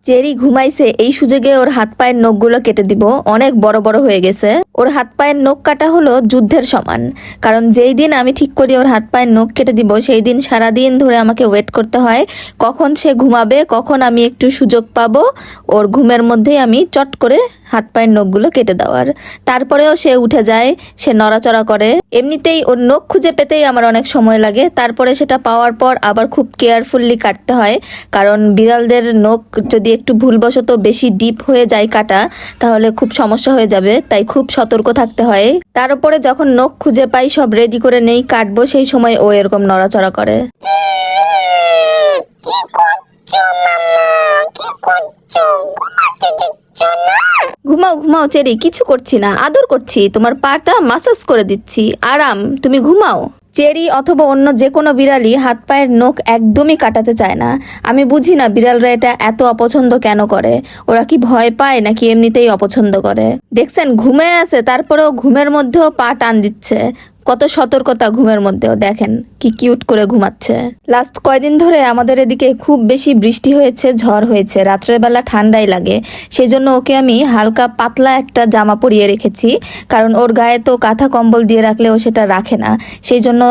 Cherry ঘুমাইছে, এই সুযোগে ওর হাত পায়ের নখগুলো কেটে দিব। অনেক বড় বড় হয়ে গেছে। ওর হাত পায়ের নখ কাটা হলো যুদ্ধের সমান, কারণ যেই দিন আমি ঠিক করি ওর হাত পায়ের নখ কেটে দিব, সেই দিন সারাদিন ধরে আমাকে ওয়েট করতে হয় কখন সে ঘুমাবে, কখন আমি একটু সুযোগ পাবো ওর ঘুমের মধ্যেই আমি চট করে হাত পায়ের নখগুলো কেটে দেওয়ার। তারপরেও সে উঠে যায়, সে নড়াচড়া করে। এমনিতেই ওর নখ খুঁজে পেতেই আমার অনেক সময় লাগে, তারপরে সেটা পাওয়ার পর আবার খুব কেয়ারফুললি কাটতে হয়, কারণ বিড়ালদের নখ যদি একটু ভুলবশত বেশি ডিপ হয়ে যায় কাটা, তাহলে খুব সমস্যা হয়ে যাবে, তাই খুব সতর্ক থাকতে হয়। তার উপরে যখন নখ খুঁজে পাই, সব রেডি করে নেই কাটবো, সেই সময় ও এরকম নড়াচড়া করে। কি করছো মাম্মা? কি করছো? ঘুমাতে দিচ্ছ না? ঘুমাও ঘুমাও চেরি, কিছু করছি না, আদর করছি, তোমার পাটা মাসাজ করে দিচ্ছি, আরাম, তুমি ঘুমাও। চেরি অথবা অন্য যে কোনো বিড়ালই হাত পায়ের নখ একদমই কাটাতে চায় না। আমি বুঝি না বিড়ালরা এটা এত অপছন্দ কেন করে। ওরা কি ভয় পায় নাকি এমনিতেই অপছন্দ করে? দেখছেন ঘুমে আছে, তারপরেও ঘুমের মধ্যেও পা টান দিচ্ছে। কত সতর্কতা ঘুমের মধ্যেও, দেখেন কি কিউট করে ঘুমাচ্ছে। লাস্ট কয়দিন ধরে আমাদের এদিকে খুব বেশি বৃষ্টি হয়েছে, ঝড় হয়েছে, রাত্রের বেলা ঠান্ডাই লাগে। সেই জন্য ওকে আমি হালকা পাতলা একটা জামা পরিয়ে রেখেছি, কারণ ওর গায়ে তো কাঁথা কম্বল দিয়ে রাখলেও সেটা রাখে না। সেই জন্য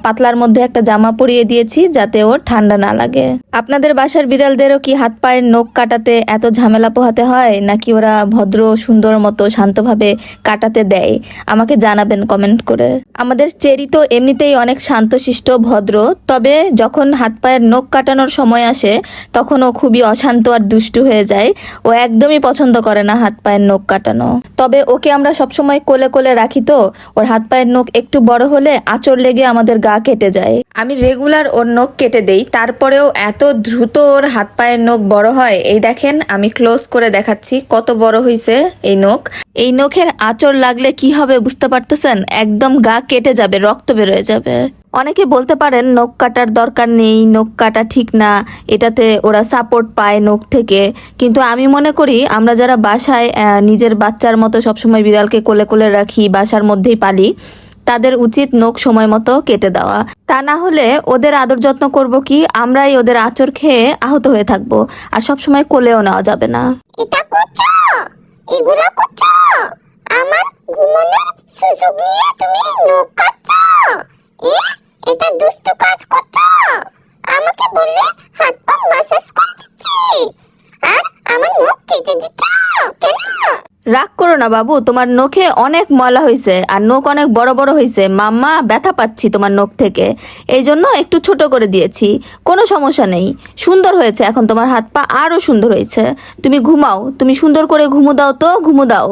পাতলার মধ্যে একটা জামা পরিয়ে দিয়েছি, যাতে ওর ঠান্ডা না লাগে। আপনাদের বাসার বিড়ালদেরও কি হাত পায়ের নখ কাটাতে এত ঝামেলা পোহাতে হয়, নাকি ওরা ভদ্র সুন্দর মতো শান্তভাবে কাটাতে দেয়? আমাকে জানাবেন কমেন্ট করে। আমাদের চেরি তো এমনিতেই অনেক শান্তশিষ্ট ভদ্র, তবে যখন হাত পায়ের নখ কাটানোর সময় আসে তখন ও খুবই অশান্ত আর দুষ্টু হয়ে যায়। ও একদমই পছন্দ করে না হাত পায়ের নখ কাটানো। তবে ওকে আমরা সবসময় কোলে কোলে রাখি, তো ওর হাত পায়ের নখ একটু বড় হলে আঁচড় লেগে আমাদের গা কেটে যায়। আমি রেগুলার ওর নখ কেটে দেই, তারপরেও এত দ্রুত ওর হাত পায়ের নখ বড় হয়। এই দেখেন, আমি ক্লোজ করে দেখাচ্ছি কত বড় হয়েছে এই নখ। এই নখের আঁচড় লাগলে কি হবে বুঝতে পারতেছেন? একদম গা কেটে যাবে, রক্ত বেরোয় যাবে। অনেকে বলতে পারেন নখ কাটার দরকার নেই, নখ কাটা ঠিক না, এটাতে ওরা সাপোর্ট পায় নখ থেকে। কিন্তু আমি মনে করি আমরা যারা বাসায় নিজের বাচ্চার মতো সবসময় বিড়ালকে কোলে কোলে রাখি, বাসার মধ্যেই পালি, তাদের উচিত নখ সময় মতো কেটে দেওয়া। তা না হলে ওদের আদর যত্ন করব কি, আমরাই ওদের আঁচড় খেয়ে আহত হয়ে থাকবো। আর সবসময় কোলেও নেওয়া যাবে না। এটা করছো? এগুলা করছো? আমার ঘুমানোর সুযোগ নিয়ে তুমি নখ কাটছো? এটা দুষ্ট কাজ করছো। আমাকে বললে হাত পা মাসাজ করে দিচ্ছি, আর আমার নখ কেটে দিচ্ছ কেন? রাগ করো না বাবু, তোমার নখে অনেক ময়লা হয়েছে আর নখ অনেক বড় বড় হয়েছে। মাম্মা ব্যথা পাচ্ছি তোমার নখ থেকে, এই জন্য একটু ছোট করে দিয়েছি। কোনো সমস্যা নেই, সুন্দর হয়েছে, এখন তোমার হাত পা আরো সুন্দর হয়েছে। তুমি ঘুমাও, তুমি সুন্দর করে ঘুমো দাও তো, ঘুমো দাও।